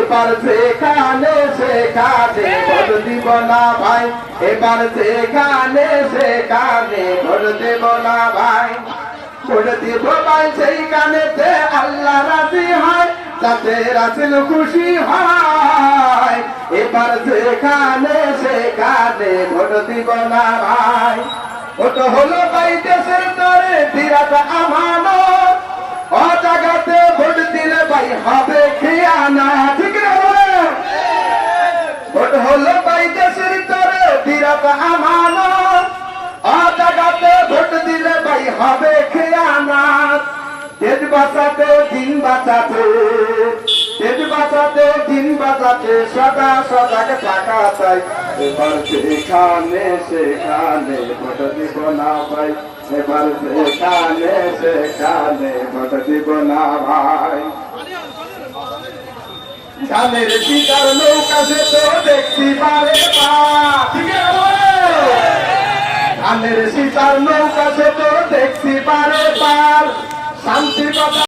এবার যেখানে সেখানে ভোট দিব না ভাই, এবার যেখানে সেখানে ভোট দেব না ভাই। ভোট দিব ভাই সেইখানেতে আল্লাহ রাজি হয়, যাতে রাসূল খুশি হয়। এবার যেখানে সেখানে ভোট দিব না ভাই। ভোট হলো ভাই দেশের তরে বিরাট আমানত, ও জায়গাতে ভোট দিলে ভাই হবে খিয়ানত, ঠিক না বলে? ভোট হলো ভাই দেশের তরে বিরাট আমানত, ও জায়গাতে ভোট দিলে ভাই হবে খিয়ানত। দেশ বাঁচাতে দিন বাঁচাতে, দেশ বাঁচাতে দিন বাঁচাতে সদা সজাগ থাকা চাই। এবার যেখানে সেখানে ভোট দিব না ভাই, এবার যেখানে সেখানে ভোট দিব না ভাই। ধানের শিকার নৌকা সে তো দেখছি পারে পা, ঠিক আছে? ধানের শিকার নৌকা সে তো